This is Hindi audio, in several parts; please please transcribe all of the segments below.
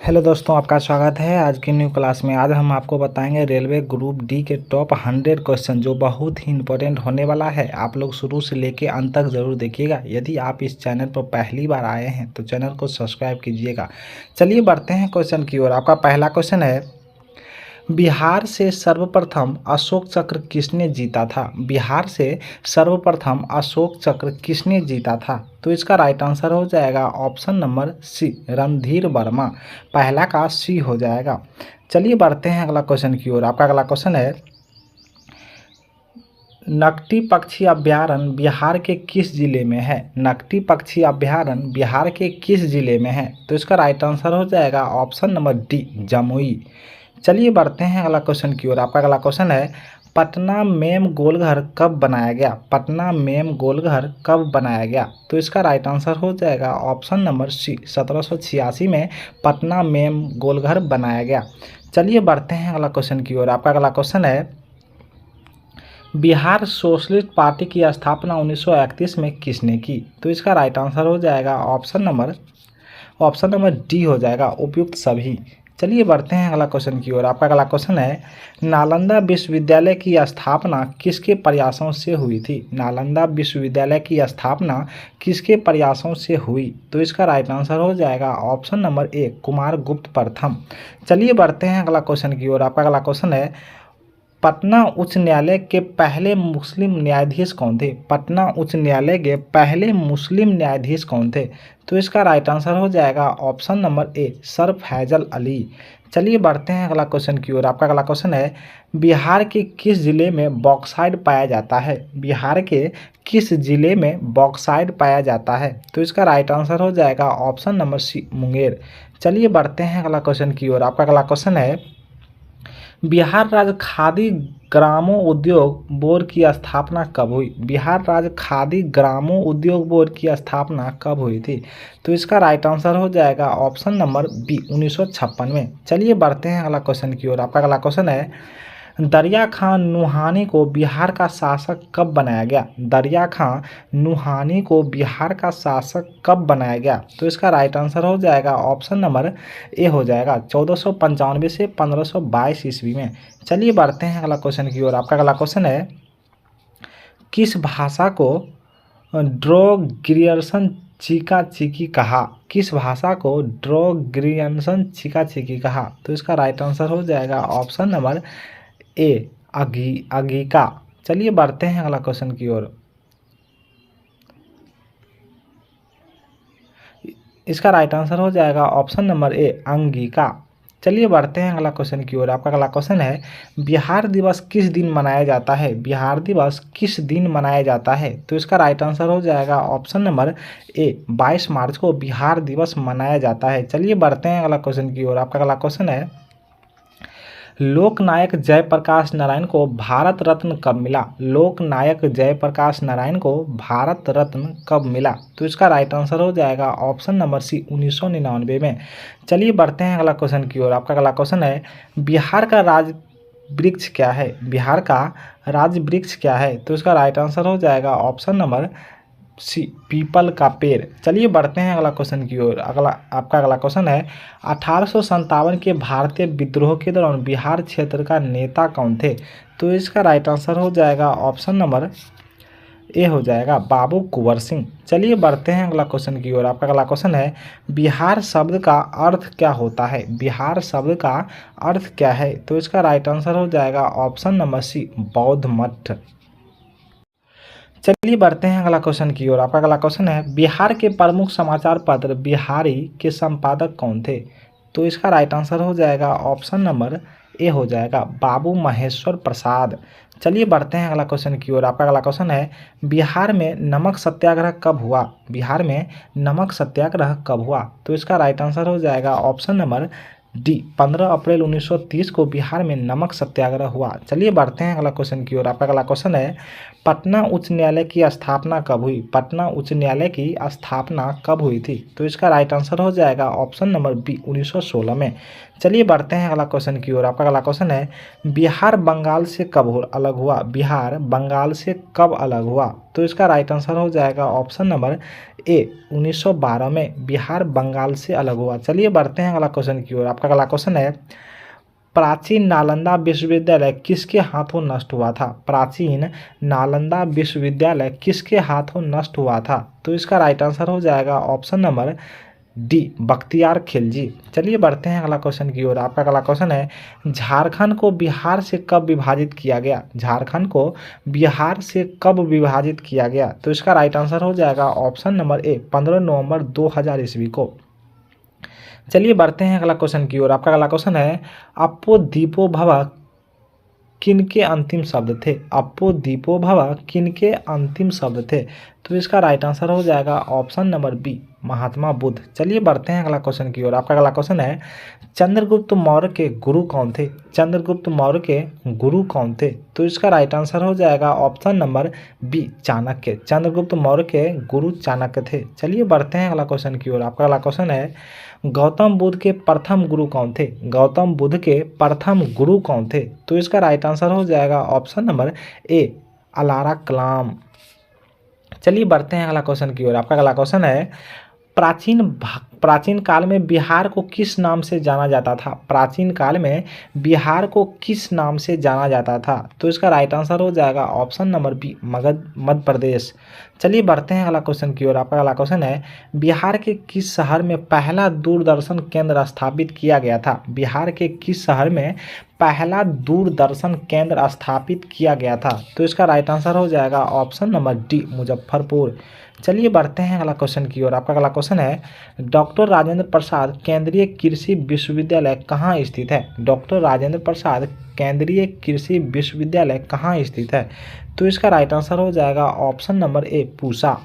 हेलो दोस्तों, आपका स्वागत है आज की न्यू क्लास में। आज हम आपको बताएंगे रेलवे ग्रुप डी के टॉप 100 क्वेश्चन जो बहुत ही इंपॉर्टेंट होने वाला है। आप लोग शुरू से लेके अंत तक ज़रूर देखिएगा। यदि आप इस चैनल पर पहली बार आए हैं तो चैनल को सब्सक्राइब कीजिएगा। चलिए बढ़ते हैं क्वेश्चन की ओर। आपका पहला क्वेश्चन है, बिहार से सर्वप्रथम अशोक चक्र किसने जीता था? बिहार से सर्वप्रथम अशोक चक्र किसने जीता था? तो इसका राइट आंसर हो जाएगा option number C, Randhir Verma. पहला का सी हो जाएगा। चलिए बढ़ते हैं अगला क्वेश्चन की ओर। आपका अगला क्वेश्चन है, नकटी पक्षी अभयारण्य बिहार के किस जिले में है? नकटी पक्षी अभयारण्य बिहार के किस जिले में है? तो इसका राइट आंसर हो जाएगा ऑप्शन नंबर डी, जमुई। चलिए बढ़ते हैं अगला क्वेश्चन की ओर। आपका अगला क्वेश्चन है, पटना मेम गोलघर कब बनाया गया? पटना मेम गोलघर कब बनाया गया? तो इसका राइट आंसर हो जाएगा ऑप्शन नंबर सी, 1786 में पटना मेम गोलघर बनाया गया। चलिए बढ़ते हैं अगला क्वेश्चन की ओर। आपका अगला क्वेश्चन है, बिहार सोशलिस्ट पार्टी की स्थापना 1931 में किसने की? तो इसका राइट आंसर हो जाएगा ऑप्शन नंबर डी हो जाएगा, उपयुक्त सभी। चलिए बढ़ते हैं अगला क्वेश्चन की ओर। आपका अगला क्वेश्चन है, नालंदा विश्वविद्यालय की स्थापना किसके प्रयासों से हुई थी? नालंदा विश्वविद्यालय की स्थापना किसके प्रयासों से हुई? तो इसका राइट आंसर हो जाएगा ऑप्शन नंबर ए, कुमार गुप्त प्रथम। चलिए बढ़ते हैं अगला क्वेश्चन की ओर। आपका अगला क्वेश्चन है, पटना उच्च न्यायालय के पहले मुस्लिम न्यायाधीश कौन थे? पटना उच्च न्यायालय के पहले मुस्लिम न्यायाधीश कौन थे? तो इसका राइट आंसर हो जाएगा option number A, sir Faizal Ali. चलिए बढ़ते हैं अगला क्वेश्चन की ओर। आपका अगला क्वेश्चन है, बिहार के किस जिले में बॉक्साइट पाया जाता है? बिहार के किस जिले में बॉक्साइट पाया जाता है? तो इसका राइट आंसर हो जाएगा ऑप्शन नंबर सी, मुंगेर। चलिए बढ़ते हैं अगला क्वेश्चन की ओर। आपका अगला क्वेश्चन है, बिहार राज्य खादी ग्रामोद्योग बोर्ड की स्थापना कब हुई? बिहार राज्य खादी ग्रामोद्योग बोर्ड की स्थापना कब हुई थी? तो इसका राइट आंसर हो जाएगा ऑप्शन नंबर बी, 1956 में। चलिए बढ़ते हैं अगला क्वेश्चन की ओर। आपका अगला क्वेश्चन है, दरिया खां नुहानी को बिहार का शासक कब बनाया गया? दरिया खां नुहानी को बिहार का शासक कब बनाया गया? तो इसका राइट आंसर हो जाएगा ऑप्शन नंबर ए हो जाएगा, 1495 से 1522 ईस्वी में। चलिए बढ़ते हैं अगला क्वेश्चन की ओर। आपका अगला क्वेश्चन है, किस भाषा को ड्रोग्रियर्सन चीका चीकी कहा? किस भाषा को ड्रोग्रियर्सन चीका चीकी कहा? तो इसका राइट आंसर हो जाएगा ऑप्शन नंबर ए, अगीका। चलिए बढ़ते हैं अगला क्वेश्चन की ओर। इसका राइट आंसर हो जाएगा ऑप्शन नंबर ए, अंगिका। चलिए बढ़ते हैं अगला क्वेश्चन की ओर। आपका अगला क्वेश्चन है, बिहार दिवस किस दिन मनाया जाता है? बिहार दिवस किस दिन मनाया जाता है? तो इसका राइट आंसर हो जाएगा ऑप्शन नंबर ए, 22 मार्च को बिहार दिवस मनाया जाता है। चलिए बढ़ते हैं अगला क्वेश्चन की ओर। आपका अगला क्वेश्चन है, लोकनायक जयप्रकाश नारायण को भारत रत्न कब मिला? लोकनायक जयप्रकाश नारायण को भारत रत्न कब मिला? तो इसका राइट आंसर हो जाएगा ऑप्शन नंबर सी, 1999 में। चलिए बढ़ते हैं अगला क्वेश्चन की ओर। आपका अगला क्वेश्चन है, बिहार का राज वृक्ष क्या है? बिहार का राज वृक्ष क्या है? तो इसका राइट आंसर हो जाएगा ऑप्शन नंबर सी, पीपल का पेड़। चलिए बढ़ते हैं अगला क्वेश्चन की ओर। आपका अगला क्वेश्चन है, 1857 के भारतीय विद्रोह के दौरान बिहार क्षेत्र का नेता कौन थे? तो इसका राइट आंसर हो जाएगा ऑप्शन नंबर ए हो जाएगा, बाबू कुंवर सिंह। चलिए बढ़ते हैं अगला क्वेश्चन की ओर। आपका अगला क्वेश्चन है, बिहार शब्द का अर्थ क्या होता है? बिहार शब्द का अर्थ क्या है? तो इसका राइट आंसर हो जाएगा ऑप्शन नंबर सी, बौद्ध मठ। चलिए बढ़ते हैं अगला क्वेश्चन की ओर। आपका अगला क्वेश्चन है, बिहार के प्रमुख समाचार पत्र बिहारी के संपादक कौन थे? तो इसका राइट आंसर हो जाएगा ऑप्शन नंबर ए हो जाएगा, बाबू महेश्वर प्रसाद। चलिए बढ़ते हैं अगला क्वेश्चन की ओर। आपका अगला क्वेश्चन है, बिहार में नमक सत्याग्रह कब हुआ? बिहार में नमक सत्याग्रह कब हुआ? तो इसका राइट आंसर हो जाएगा ऑप्शन नंबर डी, 15 अप्रैल 1930 को बिहार में नमक सत्याग्रह हुआ। चलिए बढ़ते हैं अगला क्वेश्चन की ओर। आपका अगला क्वेश्चन है, पटना उच्च न्यायालय की स्थापना कब हुई? पटना उच्च न्यायालय की स्थापना कब हुई थी? तो इसका राइट आंसर हो जाएगा ऑप्शन नंबर बी, 1916 में। चलिए बढ़ते हैं अगला क्वेश्चन की ओर। आपका अगला क्वेश्चन है, बिहार बंगाल से कब अलग हुआ? बिहार बंगाल से कब अलग हुआ? तो इसका राइट आंसर हो जाएगा ऑप्शन नंबर ए 1912 में बिहार बंगाल से अलग हुआ। चलिए बढ़ते हैं अगला क्वेश्चन की ओर। आपका अगला क्वेश्चन है, प्राचीन नालंदा विश्वविद्यालय किसके हाथों नष्ट हुआ था? प्राचीन नालंदा विश्वविद्यालय किसके हाथों नष्ट हुआ था? तो इसका राइट आंसर हो जाएगा option number D Bakhtiyar Khilji. चलिए बढ़ते हैं अगला क्वेश्चन की ओर। आपका अगला क्वेश्चन है, झारखंड को बिहार से कब विभाजित किया गया? झारखंड को बिहार से कब विभाजित किया गया? तो इसका राइट आंसर हो जाएगा ऑप्शन नंबर ए 15 नवंबर 2000 ईस्वी को। चलिए बढ़ते हैं अगला क्वेश्चन की ओर। आपका अगला क्वेश्चन है, अप्पो दीपो भव किनके अंतिम शब्द थे? अप्पो दीपो भव किनके अंतिम शब्द थे? तो इसका राइट आंसर हो जाएगा option number B Mahatma Buddha. चलिए बढ़ते हैं अगला क्वेश्चन की ओर। आपका अगला क्वेश्चन है, चंद्रगुप्त मौर्य के गुरु कौन थे? चंद्रगुप्त मौर्य के गुरु कौन थे? तो इसका राइट आंसर हो जाएगा option number B Chanakya. Chandragupta Maurya के गुरु चाणक्य थे। चलिए बढ़ते हैं अगला क्वेश्चन की ओर। आपका अगला क्वेश्चन है, गौतम बुद्ध के प्रथम गुरु कौन थे? गौतम बुद्ध के प्रथम गुरु कौन थे? तो इसका राइट आंसर हो जाएगा ऑप्शन नंबर ए अलारा कलाम। चलिए बढ़ते हैं अगला क्वेश्चन की ओर। आपका अगला क्वेश्चन है, प्राचीन काल में बिहार को किस नाम से जाना जाता था? प्राचीन काल में बिहार को किस नाम से जाना जाता था? तो इसका राइट आंसर हो जाएगा option number B Magadh Madhya Pradesh. चलिए बढ़ते हैं अगला क्वेश्चन की ओर। आपका अगला क्वेश्चन है, बिहार के किस शहर में पहला दूरदर्शन केंद्र स्थापित किया गया था? बिहार के किस शहर में पहला दूरदर्शन केंद्र स्थापित किया गया था? तो इसका राइट आंसर हो जाएगा ऑप्शन नंबर डी मुजफ्फरपुर। चलिए बढ़ते हैं अगला क्वेश्चन की ओर। आपका अगला क्वेश्चन है, डॉक्टर राजेंद्र प्रसाद केंद्रीय कृषि विश्वविद्यालय कहाँ स्थित है? डॉक्टर राजेंद्र प्रसाद केंद्रीय कृषि विश्वविद्यालय कहाँ स्थित है? तो इसका राइट आंसर हो जाएगा ऑप्शन नंबर ए पूसा।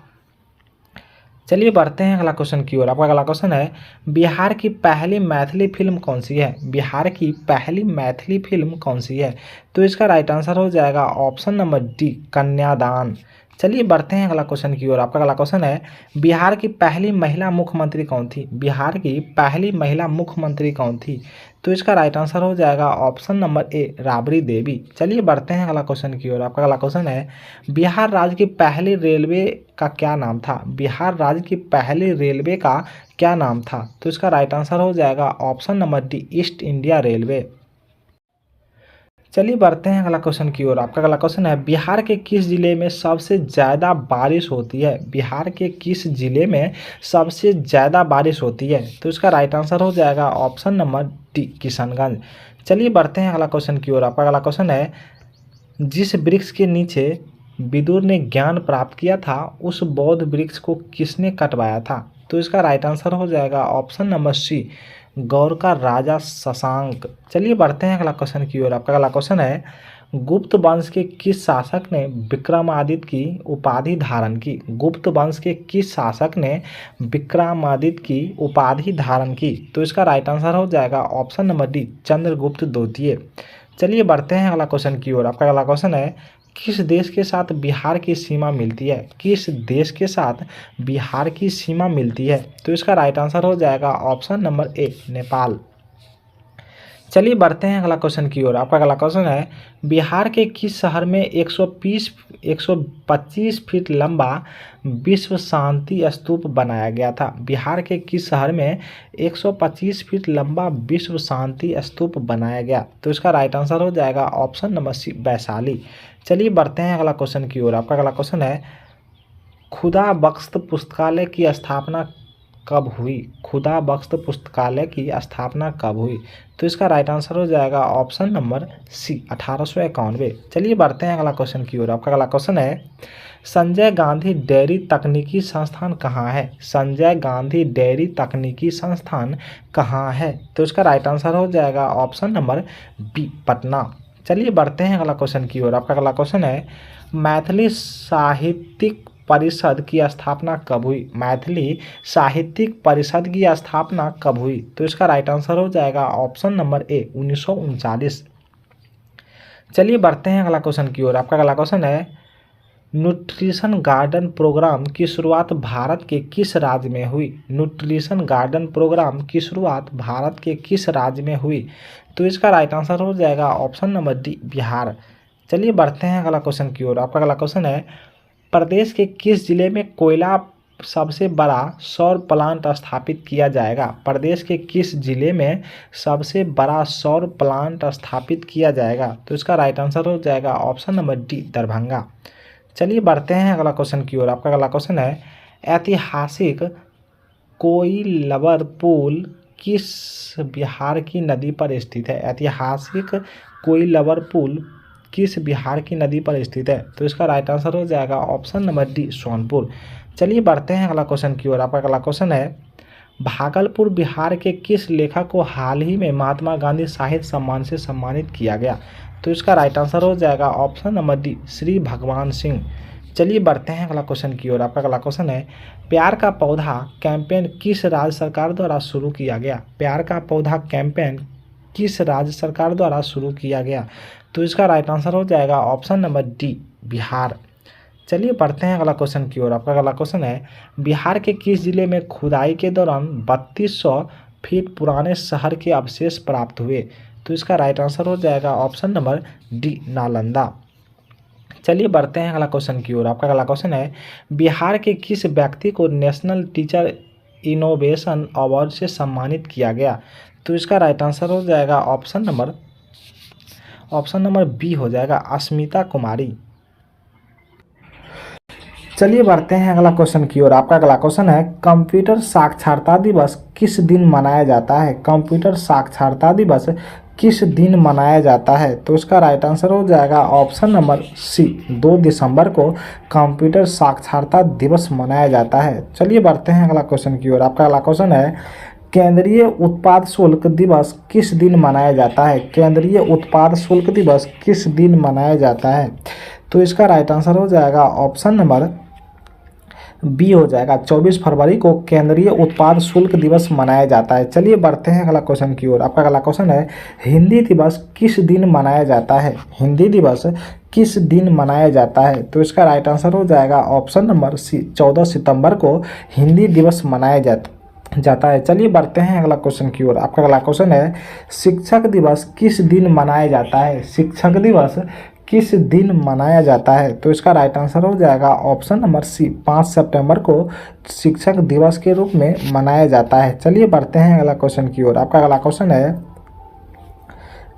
चलिए बढ़ते हैं अगला क्वेश्चन की ओर। आपका अगला क्वेश्चन है, बिहार की पहली मैथिली फिल्म कौन सी है? बिहार की पहली मैथिली फिल्म कौन सी है? तो इसका राइट आंसर हो जाएगा ऑप्शन नंबर डी कन्यादान। चलिए बढ़ते हैं अगला क्वेश्चन की ओर। आपका अगला क्वेश्चन है, बिहार की पहली महिला मुख्यमंत्री कौन थी? बिहार की पहली महिला मुख्यमंत्री कौन थी? तो इसका राइट आंसर हो जाएगा ऑप्शन नंबर ए राबड़ी देवी। चलिए बढ़ते हैं अगला क्वेश्चन की ओर। आपका अगला क्वेश्चन है, बिहार राज्य की पहली रेलवे का क्या नाम था? बिहार राज्य की पहली रेलवे का क्या नाम था? तो इसका राइट आंसर हो जाएगा option number D east India railway. चलिए बढ़ते हैं अगला क्वेश्चन की ओर। आपका अगला क्वेश्चन है, बिहार के किस जिले में सबसे ज़्यादा बारिश होती है? बिहार के किस जिले में सबसे ज़्यादा बारिश होती है? तो इसका राइट आंसर हो जाएगा ऑप्शन नंबर डी किशनगंज। चलिए बढ़ते हैं अगला क्वेश्चन की ओर। आपका अगला क्वेश्चन है, जिस वृक्ष के नीचे विदुर ने ज्ञान प्राप्त किया था उस बौद्ध वृक्ष को किसने कटवाया था? तो इसका राइट आंसर हो जाएगा ऑप्शन नंबर सी गौर का राजा शशांक। चलिए बढ़ते हैं अगला क्वेश्चन की ओर। आपका अगला क्वेश्चन है, गुप्त वंश के किस शासक ने विक्रमादित्य की उपाधि धारण की? गुप्त वंश के किस शासक ने विक्रमादित्य की उपाधि धारण की? तो इसका राइट आंसर हो जाएगा ऑप्शन नंबर डी चंद्रगुप्त द्वितीय। चलिए बढ़ते हैं अगला क्वेश्चन की ओर। आपका अगला क्वेश्चन है, किस देश के साथ बिहार की सीमा मिलती है? किस देश के साथ बिहार की सीमा मिलती है? तो इसका राइट आंसर हो जाएगा ऑप्शन नंबर ए नेपाल। चलिए बढ़ते हैं अगला क्वेश्चन की ओर। आपका अगला क्वेश्चन है, बिहार के किस शहर में 125 फीट लंबा विश्व शांति स्तूप बनाया गया था? बिहार के किस शहर में 125 फीट लंबा विश्व शांति स्तूप बनाया गया? तो इसका राइट आंसर हो जाएगा ऑप्शन नंबर सी वैशाली। चलिए बढ़ते हैं अगला क्वेश्चन की ओर। आपका अगला क्वेश्चन है, खुदा बख्श पुस्तकालय की स्थापना कब हुई? खुदा बख्श पुस्तकालय की स्थापना कब हुई? तो इसका राइट आंसर हो जाएगा ऑप्शन नंबर सी 1891। चलिए बढ़ते हैं अगला क्वेश्चन की ओर। आपका अगला क्वेश्चन है, संजय गांधी डेयरी तकनीकी संस्थान कहाँ है? संजय गांधी डेयरी तकनीकी संस्थान कहाँ है? तो इसका राइट आंसर हो जाएगा ऑप्शन नंबर बी पटना। चलिए बढ़ते हैं अगला क्वेश्चन की ओर। आपका अगला क्वेश्चन है, मैथिली साहित्यिक परिषद की स्थापना कब हुई? मैथिली साहित्यिक परिषद की स्थापना कब हुई? तो इसका राइट आंसर हो जाएगा ऑप्शन नंबर ए 1939। चलिए बढ़ते हैं अगला क्वेश्चन की ओर। आपका अगला क्वेश्चन है, न्यूट्रिशन गार्डन प्रोग्राम की शुरुआत भारत के किस राज्य में हुई? न्यूट्रिशन गार्डन प्रोग्राम की शुरुआत भारत के किस राज्य में हुई? तो इसका राइट आंसर हो जाएगा ऑप्शन नंबर डी बिहार। चलिए बढ़ते हैं अगला क्वेश्चन की ओर। आपका अगला क्वेश्चन है, प्रदेश के किस जिले में कोयला सबसे बड़ा सौर प्लांट स्थापित किया जाएगा? प्रदेश के किस जिले में सबसे बड़ा सौर प्लांट स्थापित किया जाएगा? तो इसका राइट आंसर हो जाएगा ऑप्शन नंबर डी, दरभंगा। चलिए बढ़ते हैं अगला क्वेश्चन की ओर। आपका अगला क्वेश्चन है, ऐतिहासिक कोइलवर पुल किस बिहार की नदी पर स्थित है? ऐतिहासिक कोइलवर पुल किस बिहार की नदी पर स्थित है? तो इसका राइट आंसर हो जाएगा ऑप्शन नंबर डी, सोनपुर। चलिए बढ़ते हैं अगला क्वेश्चन की ओर। आपका अगला क्वेश्चन है, भागलपुर बिहार के किस लेखक को हाल ही में महात्मा गांधी साहित्य सम्मान से सम्मानित किया गया? तो इसका राइट आंसर हो जाएगा ऑप्शन नंबर डी, श्री भगवान सिंह। चलिए बढ़ते हैं अगला क्वेश्चन की ओर। आपका अगला क्वेश्चन है, प्यार का पौधा कैंपेन किस राज्य सरकार द्वारा शुरू किया गया? प्यार का पौधा कैंपेन किस राज्य सरकार द्वारा शुरू किया गया? तो इसका राइट आंसर हो जाएगा ऑप्शन नंबर डी, बिहार। चलिए बढ़ते हैं अगला क्वेश्चन की ओर। आपका अगला क्वेश्चन है, बिहार के किस जिले में खुदाई के दौरान 3200 फीट पुराने शहर के अवशेष प्राप्त हुए? तो इसका राइट आंसर हो जाएगा ऑप्शन नंबर डी, नालंदा। चलिए बढ़ते हैं अगला क्वेश्चन की ओर। आपका अगला क्वेश्चन है, बिहार के किस व्यक्ति को नेशनल टीचर इनोवेशन अवार्ड से सम्मानित किया गया? तो इसका राइट आंसर हो जाएगा ऑप्शन नंबर बी हो जाएगा, अस्मिता कुमारी। चलिए बढ़ते हैं अगला क्वेश्चन की ओर। आपका अगला क्वेश्चन है, कंप्यूटर साक्षरता दिवस किस दिन मनाया जाता है? कंप्यूटर साक्षरता दिवस किस दिन मनाया जाता है? तो इसका राइट आंसर हो जाएगा ऑप्शन नंबर सी, 2 दिसंबर को कंप्यूटर साक्षरता दिवस मनाया जाता है। चलिए बढ़ते हैं अगला क्वेश्चन की ओर। आपका अगला क्वेश्चन है, केंद्रीय उत्पाद शुल्क दिवस किस दिन मनाया जाता है? केंद्रीय उत्पाद शुल्क दिवस किस दिन मनाया जाता है? तो इसका राइट आंसर हो जाएगा ऑप्शन नंबर बी हो जाएगा, 24 फरवरी को केंद्रीय उत्पाद शुल्क दिवस मनाया जाता है। चलिए बढ़ते हैं अगला क्वेश्चन की ओर। आपका अगला क्वेश्चन है, हिंदी दिवस किस दिन मनाया जाता है? हिंदी दिवस किस दिन मनाया जाता है? तो इसका राइट आंसर हो जाएगा ऑप्शन नंबर सी, 14 सितंबर को हिंदी दिवस मनाया जाता है। चलिए बढ़ते हैं अगला क्वेश्चन की ओर। आपका अगला क्वेश्चन है, शिक्षक दिवस किस दिन मनाया जाता है? शिक्षक दिवस किस दिन मनाया जाता है? तो इसका राइट आंसर हो जाएगा ऑप्शन नंबर सी, 5 सितंबर को शिक्षक दिवस के रूप में मनाया जाता है। चलिए बढ़ते हैं अगला क्वेश्चन की ओर। आपका अगला क्वेश्चन है,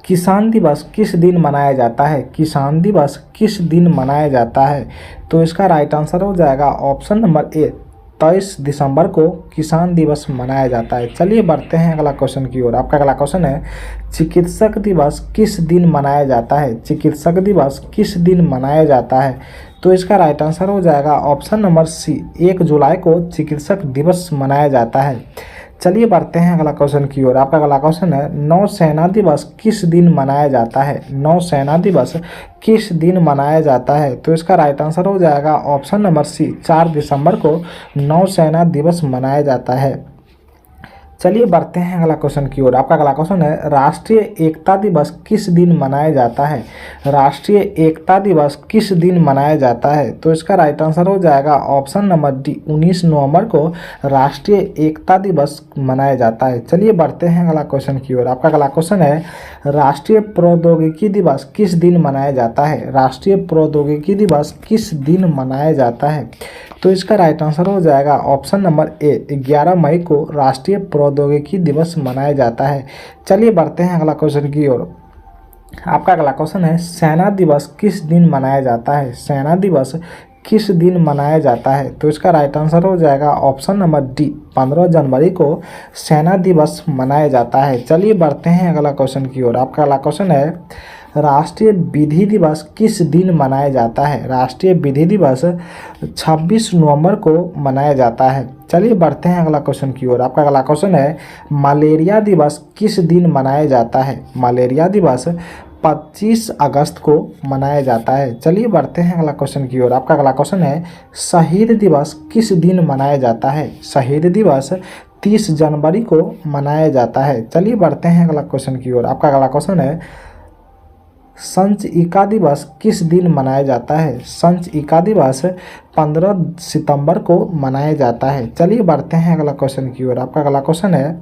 किसान दिवस किस दिन मनाया जाता है? किसान दिवस किस दिन मनाया जाता है? तो इसका राइट आंसर हो जाएगा ऑप्शन नंबर ए, 23 दिसंबर को किसान दिवस मनाया जाता है। चलिए बढ़ते हैं अगला क्वेश्चन की ओर। आपका अगला क्वेश्चन है, चिकित्सक दिवस किस दिन मनाया जाता है? चिकित्सक दिवस किस दिन मनाया जाता है? तो इसका राइट आंसर हो जाएगा ऑप्शन नंबर सी, 1 जुलाई को चिकित्सक दिवस मनाया जाता है। चलिए बढ़ते हैं अगला क्वेश्चन की ओर। आपका अगला क्वेश्चन है, नौसेना दिवस किस दिन मनाया जाता है? नौसेना दिवस किस दिन मनाया जाता है? तो इसका राइट आंसर हो जाएगा ऑप्शन नंबर सी, 4 दिसंबर को नौसेना दिवस मनाया जाता है। चलिए बढ़ते हैं अगला क्वेश्चन की ओर। आपका अगला क्वेश्चन है, राष्ट्रीय एकता दिवस किस दिन मनाया जाता है? राष्ट्रीय एकता दिवस किस दिन मनाया जाता है? तो इसका राइट आंसर हो जाएगा ऑप्शन नंबर डी, 19 नवंबर को राष्ट्रीय एकता दिवस मनाया जाता है। चलिए बढ़ते हैं अगला क्वेश्चन की ओर। आपका अगला क्वेश्चन है, राष्ट्रीय प्रौद्योगिकी दिवस किस दिन मनाया जाता है? राष्ट्रीय प्रौद्योगिकी दिवस किस दिन मनाया जाता है? तो इसका राइट आंसर हो जाएगा ऑप्शन नंबर ए, 11 मई को राष्ट्रीय प्रौद्योगिकी दिवस मनाया जाता है। चलिए बढ़ते हैं अगला क्वेश्चन की ओर। आपका अगला क्वेश्चन है, सेना दिवस किस दिन मनाया जाता है? सेना दिवस किस दिन मनाया जाता है? तो इसका राइट आंसर हो जाएगा ऑप्शन नंबर डी, 15 जनवरी को सेना दिवस मनाया जाता है। चलिए बढ़ते हैं अगला क्वेश्चन की ओर। आपका अगला क्वेश्चन है, राष्ट्रीय विधि दिवस किस दिन मनाया जाता है? राष्ट्रीय विधि दिवस 26 नवंबर को मनाया जाता है। चलिए बढ़ते हैं अगला क्वेश्चन की ओर। आपका अगला क्वेश्चन है, मलेरिया दिवस किस दिन मनाया जाता है? मलेरिया दिवस 25 अगस्त को मनाया जाता है। चलिए बढ़ते हैं अगला क्वेश्चन की ओर। आपका अगला क्वेश्चन है, शहीद दिवस किस दिन मनाया जाता है? शहीद दिवस 30 जनवरी को मनाया जाता है। चलिए बढ़ते हैं अगला क्वेश्चन की ओर। आपका अगला क्वेश्चन है, संचिका दिवस किस दिन मनाया जाता है? संचिका दिवस 15 सितंबर को मनाया जाता है। चलिए बढ़ते हैं अगला क्वेश्चन की ओर। आपका अगला क्वेश्चन है,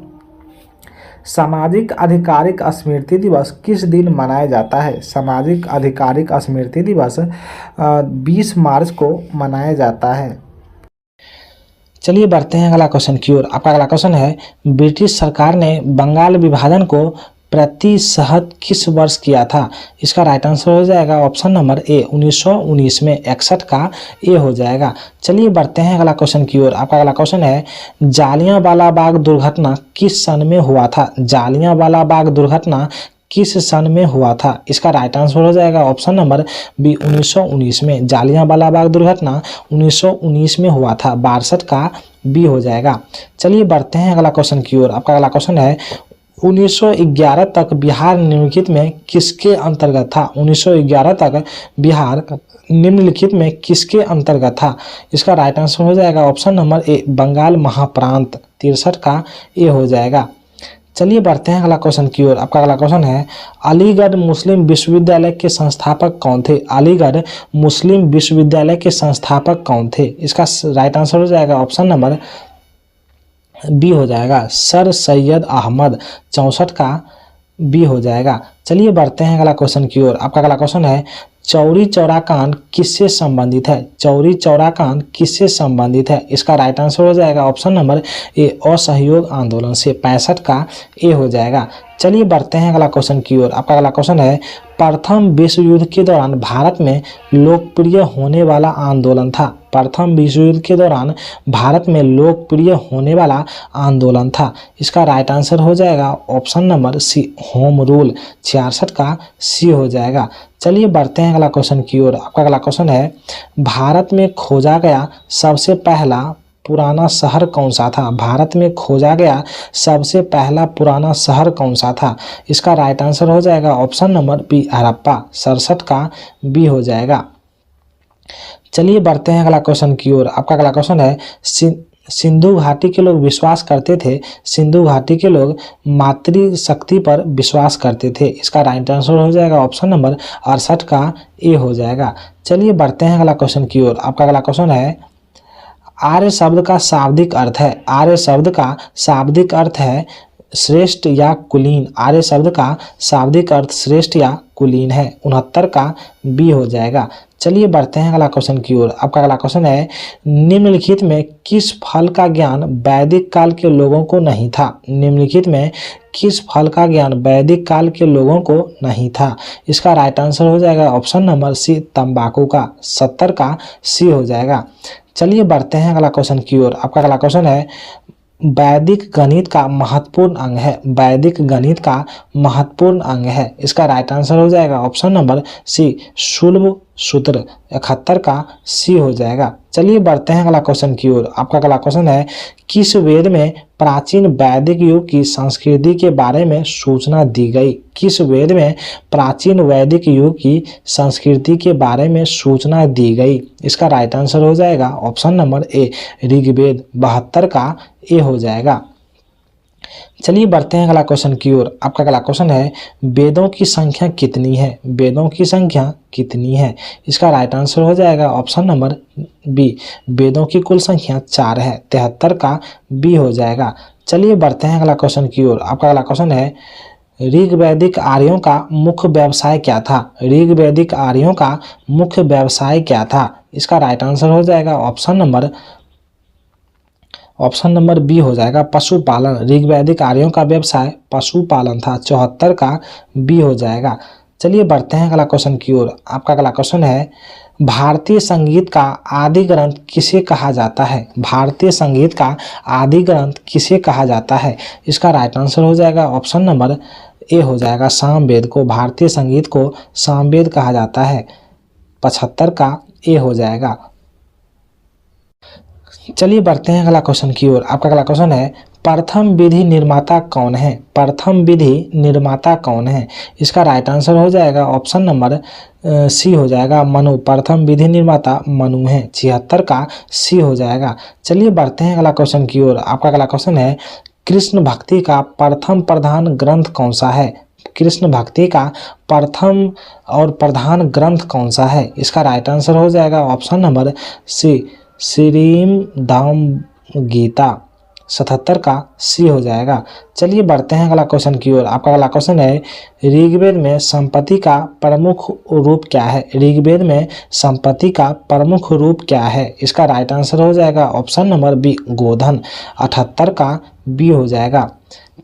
सामाजिक आधिकारिक स्मृति दिवस किस दिन मनाया जाता है? सामाजिक आधिकारिक स्मृति दिवस 20 मार्च को मनाया जाता है। चलिए बढ़ते हैं अगला क्वेश्चन की ओर। आपका अगला क्वेश्चन है, ब्रिटिश सरकार ने बंगाल विभाजन को प्रतिशत किस वर्ष किया था? इसका राइट आंसर हो जाएगा ऑप्शन नंबर ए 1919 में। 61 का ए हो जाएगा। चलिए बढ़ते हैं अगला क्वेश्चन की ओर। आपका अगला क्वेश्चन है, जालियांवाला बाग दुर्घटना किस सन में हुआ था? जालियांवाला बाग दुर्घटना किस सन में हुआ था? इसका राइट आंसर हो जाएगा ऑप्शन नंबर बी 1919 में। जालियांवाला बाग दुर्घटना 1919 में हुआ था। 62 का बी हो जाएगा। चलिए बढ़ते हैं अगला क्वेश्चन की ओर। आपका अगला क्वेश्चन है, 1911 तक बिहार निम्नलिखित में किसके अंतर्गत था? 1911 तक बिहार निम्नलिखित में किसके अंतर्गत था? इसका राइट आंसर हो जाएगा ऑप्शन नंबर ए बंगाल महाप्रांत। 63 का ए हो जाएगा। चलिए बढ़ते हैं अगला क्वेश्चन की ओर। आपका अगला क्वेश्चन है, अलीगढ़ मुस्लिम विश्वविद्यालय के संस्थापक कौन थे? अलीगढ़ मुस्लिम विश्वविद्यालय के संस्थापक कौन थे? इसका राइट आंसर हो जाएगा ऑप्शन नंबर बी हो जाएगा सर सैयद अहमद। 64 का बी हो जाएगा। चलिए बढ़ते हैं अगला क्वेश्चन की ओर। आपका अगला क्वेश्चन है, चौरी चौरा कांड किससे संबंधित है? चौरी चौरा कांड किससे संबंधित है? इसका राइट आंसर हो जाएगा ऑप्शन नंबर ए असहयोग आंदोलन से। 65 का ए हो जाएगा। चलिए बढ़ते हैं अगला क्वेश्चन की ओर। आपका अगला क्वेश्चन है, प्रथम विश्व युद्ध के दौरान भारत में लोकप्रिय होने वाला आंदोलन था। प्रथम विश्व युद्ध के दौरान भारत में लोकप्रिय होने वाला आंदोलन था। इसका राइट आंसर हो जाएगा option number C home rule. 66 का सी हो जाएगा। चलिए बढ़ते हैं अगला क्वेश्चन की ओर। आपका अगला क्वेश्चन है, भारत में खोजा गया सबसे पहला पुराना शहर कौन सा था? भारत में खोजा गया सबसे पहला पुराना शहर कौन सा था? इसका राइट आंसर हो जाएगा ऑप्शन नंबर बी हड़प्पा। 67 का बी हो जाएगा। चलिए बढ़ते हैं अगला क्वेश्चन की ओर। आपका अगला क्वेश्चन है, सिंधु घाटी के लोग विश्वास करते थे, सिंधु घाटी के लोग मातृशक्ति पर विश्वास करते थे। इसका राइट आंसर हो जाएगा ऑप्शन नंबर 68 का ए हो जाएगा। चलिए बढ़ते हैं अगला क्वेश्चन की ओर। आपका अगला क्वेश्चन है, आर्य शब्द का शाब्दिक अर्थ है, आर्य शब्द का शाब्दिक अर्थ है श्रेष्ठ या कुलीन। आर्य शब्द का शाब्दिक अर्थ श्रेष्ठ या कुलीन है। 69 का बी हो जाएगा। चलिए बढ़ते हैं अगला क्वेश्चन की ओर। आपका अगला क्वेश्चन है, निम्नलिखित में किस फल का ज्ञान वैदिक काल के लोगों को नहीं था? निम्नलिखित में किस फल का ज्ञान वैदिक काल के लोगों को नहीं था? इसका राइट आंसर हो जाएगा ऑप्शन नंबर सी तंबाकू का। 70 का सी हो जाएगा। चलिए बढ़ते हैं अगला क्वेश्चन की ओर। आपका अगला क्वेश्चन है, वैदिक गणित का महत्वपूर्ण अंग है, वैदिक गणित का महत्वपूर्ण अंग है। इसका राइट आंसर हो जाएगा ऑप्शन नंबर सी शुल्ब सूत्र। 71 का सी हो जाएगा। चलिए बढ़ते हैं अगला क्वेश्चन की ओर। आपका अगला क्वेश्चन है, किस वेद में प्राचीन वैदिक युग की संस्कृति के बारे में सूचना दी गई? किस वेद में प्राचीन वैदिक युग की संस्कृति के बारे में सूचना दी गई? इसका राइट आंसर हो जाएगा ऑप्शन नंबर ए ऋग्वेद। 72 का ए हो जाएगा। चलिए बढ़ते हैं अगला क्वेश्चन की ओर। आपका अगला क्वेश्चन है, वेदों की संख्या कितनी है? वेदों की संख्या कितनी है? इसका राइट आंसर हो जाएगा ऑप्शन नंबर बी वेदों की कुल संख्या 4 है। 73 का बी हो जाएगा। चलिए बढ़ते हैं अगला क्वेश्चन की ओर। आपका अगला क्वेश्चन है, ऋग्वैदिक आर्यों का मुख्य व्यवसाय क्या था? ऋग्वैदिक आर्यों का मुख्य व्यवसाय क्या था? इसका राइट आंसर हो जाएगा ऑप्शन नंबर बी हो जाएगा पशुपालन। ऋग्वैदिक आर्यों का व्यवसाय पशुपालन था। 74 का बी हो जाएगा। चलिए बढ़ते हैं अगला क्वेश्चन की ओर। आपका अगला क्वेश्चन है, भारतीय संगीत का आदि ग्रंथ किसे कहा जाता है? भारतीय संगीत का आदि ग्रंथ किसे कहा जाता है? इसका राइट आंसर हो जाएगा ऑप्शन नंबर ए हो जाएगा सामवेद को। भारतीय संगीत को सामवेद कहा जाता है। 75 का ए हो जाएगा। चलिए बढ़ते हैं अगला क्वेश्चन की ओर। आपका अगला क्वेश्चन है, प्रथम विधि निर्माता कौन है? प्रथम विधि निर्माता कौन है? इसका राइट आंसर हो जाएगा ऑप्शन नंबर सी हो जाएगा मनु। प्रथम विधि निर्माता मनु है। 76 का सी हो जाएगा। चलिए बढ़ते हैं अगला क्वेश्चन की ओर। आपका अगला क्वेश्चन है, कृष्ण भक्ति का प्रथम प्रधान ग्रंथ कौन सा है? कृष्ण भक्ति का प्रथम और प्रधान ग्रंथ कौन सा है? इसका राइट आंसर हो जाएगा option number C Shrimad Gita. 77 का सी हो जाएगा। चलिए बढ़ते हैं अगला क्वेश्चन की ओर। आपका अगला क्वेश्चन है ऋग्वेद में संपत्ति का प्रमुख रूप क्या है? ऋग्वेद में संपत्ति का प्रमुख रूप क्या है? इसका राइट आंसर हो जाएगा ऑप्शन नंबर बी गोधन। 78 का बी हो जाएगा।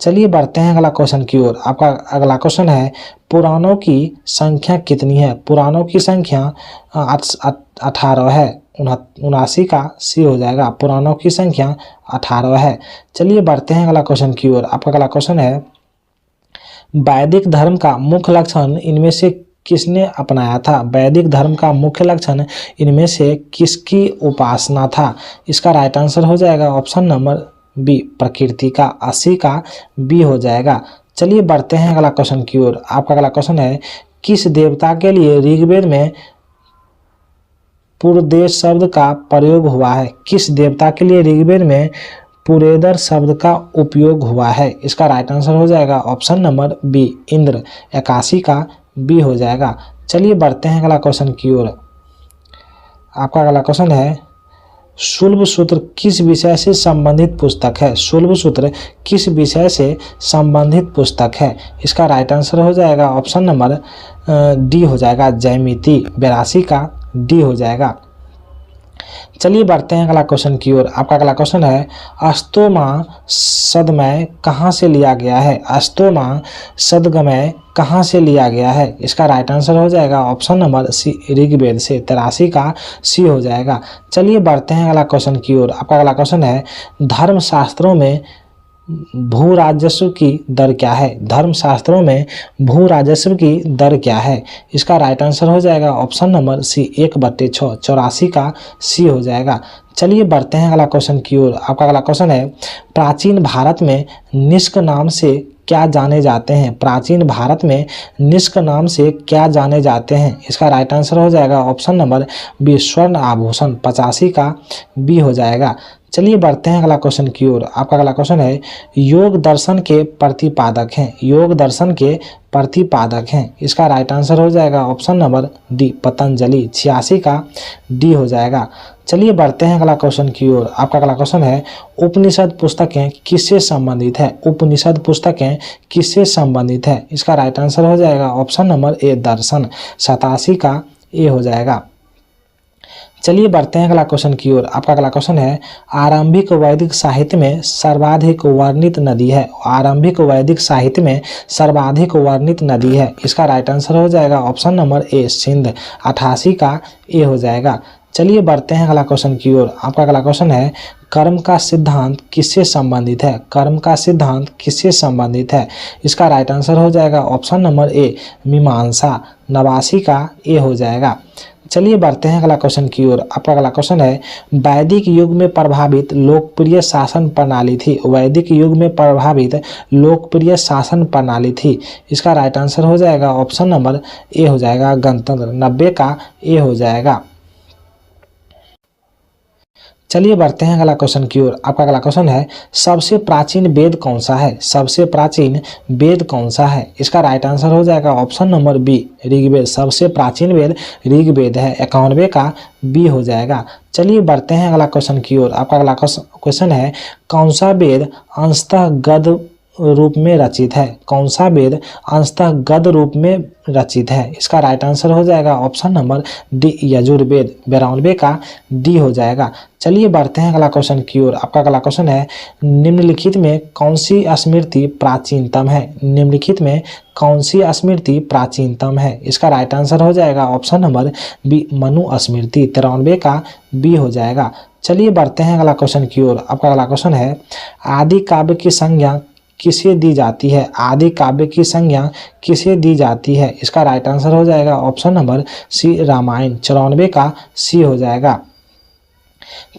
चलिए बढ़ते हैं अगला क्वेश्चन की ओर। आपका अगला क्वेश्चन है पुराणों की संख्या कितनी है? पुराणों की संख्या 18 है। 79 का सी हो जाएगा। पुराणों की संख्या 18 है। चलिए बढ़ते हैं अगला क्वेश्चन की ओर। आपका अगला क्वेश्चन है वैदिक धर्म का मुख्य लक्षण इनमें से किसने अपनाया था? वैदिक धर्म का मुख्य लक्षण इनमें से किसकी उपासना था? इसका राइट आंसर हो जाएगा ऑप्शन नंबर बी प्रकृति का। 80 का बी हो जाएगा। चलिए बढ़ते हैं अगला क्वेश्चन की ओर। आपका अगला क्वेश्चन है किस देवता के लिए ऋग्वेद में पुरदेश शब्द का प्रयोग हुआ है? किस देवता के लिए ऋग्वेद में पुरेदर शब्द का उपयोग हुआ है? इसका राइट आंसर हो जाएगा ऑप्शन नंबर बी इंद्र। 81 का बी हो जाएगा। चलिए बढ़ते हैं अगला क्वेश्चन की ओर। आपका अगला क्वेश्चन है शुल्ब सूत्र किस विषय से संबंधित पुस्तक है? शुल्ब सूत्र किस विषय से संबंधित पुस्तक है? इसका राइट आंसर हो जाएगा ऑप्शन नंबर डी हो जाएगा ज्यामिति। 82 का डी हो जाएगा। चलिए बढ़ते हैं अगला क्वेश्चन की ओर। आपका अगला क्वेश्चन है अस्तोमा सदमय कहाँ से लिया गया है? अस्तोमा सदगमय कहाँ से लिया गया है? इसका राइट आंसर हो जाएगा ऑप्शन नंबर सी ऋग्वेद से। 83 का सी हो जाएगा। चलिए बढ़ते हैं अगला क्वेश्चन की ओर। आपका अगला क्वेश्चन है धर्मशास्त्रों में भू राजस्व की दर क्या है? धर्मशास्त्रों में भू राजस्व की दर क्या है? इसका राइट आंसर हो जाएगा ऑप्शन नंबर सी 1/6। 84 का सी हो जाएगा। चलिए बढ़ते हैं अगला क्वेश्चन की ओर। आपका अगला क्वेश्चन है प्राचीन भारत में निष्क नाम से क्या जाने जाते हैं? प्राचीन भारत में निष्क नाम से क्या जाने जाते हैं? इसका राइट आंसर हो जाएगा ऑप्शन नंबर बी स्वर्ण आभूषण। 85 का बी हो जाएगा। चलिए बढ़ते हैं अगला क्वेश्चन की ओर। आपका अगला क्वेश्चन है योग दर्शन के प्रतिपादक हैं? योग दर्शन के प्रतिपादक हैं। इसका राइट आंसर हो जाएगा ऑप्शन नंबर डी पतंजलि। 86 का डी हो जाएगा। चलिए बढ़ते हैं अगला क्वेश्चन की ओर। आपका अगला क्वेश्चन है उपनिषद पुस्तकें किससे संबंधित है? उपनिषद पुस्तकें किससे संबंधित है? इसका राइट आंसर हो जाएगा ऑप्शन नंबर ए दर्शन। 87 का ए हो जाएगा। चलिए बढ़ते हैं अगला क्वेश्चन की ओर। आपका अगला क्वेश्चन है आरंभिक वैदिक साहित्य में सर्वाधिक वर्णित नदी है? आरंभिक वैदिक साहित्य में सर्वाधिक वर्णित नदी है। इसका राइट आंसर हो जाएगा ऑप्शन नंबर ए सिंध। 88 का ए हो जाएगा। चलिए बढ़ते हैं अगला क्वेश्चन की ओर। आपका अगला क्वेश्चन है कर्म का सिद्धांत किससे संबंधित है? कर्म का सिद्धांत किससे संबंधित है? इसका राइट आंसर हो जाएगा ऑप्शन नंबर ए मीमांसा। 89 का ए हो जाएगा। चलिए बढ़ते हैं अगला क्वेश्चन की ओर। आपका अगला क्वेश्चन है वैदिक युग में प्रभावित लोकप्रिय शासन प्रणाली थी? वैदिक युग में प्रभावित लोकप्रिय शासन प्रणाली थी। इसका राइट आंसर हो जाएगा ऑप्शन नंबर ए हो जाएगा गणतंत्र। 90 का ए हो जाएगा। चलिए बढ़ते हैं अगला क्वेश्चन की ओर। आपका अगला क्वेश्चन है सबसे प्राचीन वेद कौन सा है? सबसे प्राचीन वेद कौन सा है? इसका राइट आंसर हो जाएगा ऑप्शन नंबर बी ऋग्वेद। सबसे प्राचीन वेद ऋग्वेद है। 91 का बी हो जाएगा। चलिए बढ़ते हैं अगला क्वेश्चन की ओर। आपका अगला क्वेश्चन है कौन सा वेद अंशतः गद्य रूप में रचित है? कौन सा वेद अंशतः गद्य रूप में रचित है? इसका राइट आंसर हो जाएगा ऑप्शन नंबर डी यजुर्वेद। 92 का डी हो जाएगा। चलिए बढ़ते हैं अगला क्वेश्चन की ओर। आपका अगला क्वेश्चन है निम्नलिखित में कौन सी स्मृति प्राचीनतम है? निम्नलिखित में कौन सी स्मृति प्राचीनतम है? इसका राइट आंसर हो जाएगा ऑप्शन नंबर बी मनु स्मृति। 93 का बी हो जाएगा। चलिए बढ़ते हैं अगला क्वेश्चन की ओर। आपका अगला क्वेश्चन है आदि काव्य की संज्ञा किसे दी जाती है? आदि काव्य की संज्ञा किसे दी जाती है? इसका राइट आंसर हो जाएगा ऑप्शन नंबर सी रामायण। 94 का सी हो जाएगा।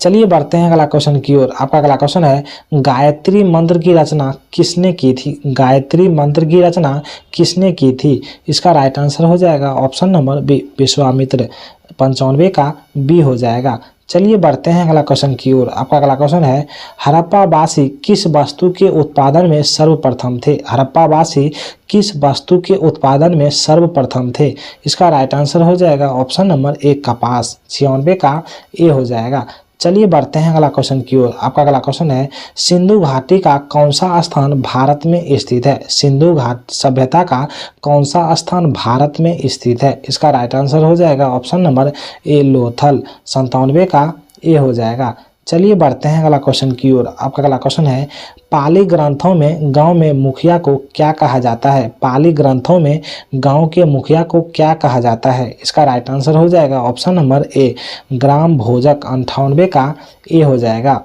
चलिए बढ़ते हैं अगला क्वेश्चन की ओर। आपका अगला क्वेश्चन है गायत्री मंत्र की रचना किसने की थी? गायत्री मंत्र की रचना किसने की थी? इसका राइट आंसर हो जाएगा ऑप्शन नंबर बी विश्वामित्र। 95 का बी हो जाएगा। चलिए बढ़ते हैं अगला क्वेश्चन की ओर। आपका अगला क्वेश्चन है हड़प्पावासी किस वस्तु के उत्पादन में सर्वप्रथम थे? हड़प्पावासी किस वस्तु के उत्पादन में सर्वप्रथम थे? इसका राइट आंसर हो जाएगा ऑप्शन नंबर ए कपास। 96 का ए हो जाएगा। चलिए बढ़ते हैं अगला क्वेश्चन की ओर। आपका अगला क्वेश्चन है, सिंधु घाटी का कौन सा स्थान भारत में स्थित है? सिंधु घाट सभ्यता का कौन सा स्थान भारत में स्थित है? इसका राइट आंसर हो जाएगा ऑप्शन नंबर ए लोथल। 97 का ए हो जाएगा। चलिए बढ़ते हैं अगला क्वेश्चन की ओर। आपका अगला क्वेश्चन है, पाली ग्रंथों में गांव में मुखिया को क्या कहा जाता है? पाली ग्रंथों में गांव के मुखिया को क्या कहा जाता है? इसका राइट आंसर हो जाएगा ऑप्शन नंबर ए ग्राम भोजक। 98 का ए हो जाएगा।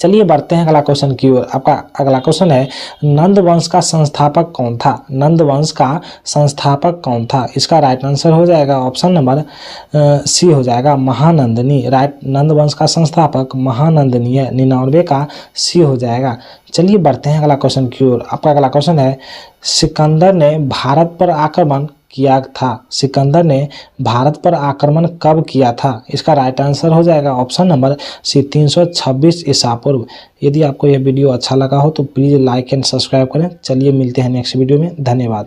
चलिए बढ़ते हैं अगला क्वेश्चन की ओर। आपका अगला क्वेश्चन है, नंद वंश का संस्थापक कौन था? नंद वंश का संस्थापक कौन था? इसका राइट आंसर हो जाएगा ऑप्शन नंबर सी हो जाएगा महानंदनी। राइट, नंद वंश का संस्थापक महानंदनी है। 99 का सी हो जाएगा। चलिए बढ़ते हैं अगला क्वेश्चन की ओर। आपका अगला क्वेश्चन है, सिकंदर ने भारत पर आक्रमण किया था। सिकंदर ने भारत पर आक्रमण कब किया था? इसका राइट आंसर हो जाएगा ऑप्शन नंबर सी 326 ईसा पूर्व। यदि आपको यह वीडियो अच्छा लगा हो तो प्लीज़ लाइक एंड सब्सक्राइब करें। चलिए मिलते हैं नेक्स्ट वीडियो में। धन्यवाद।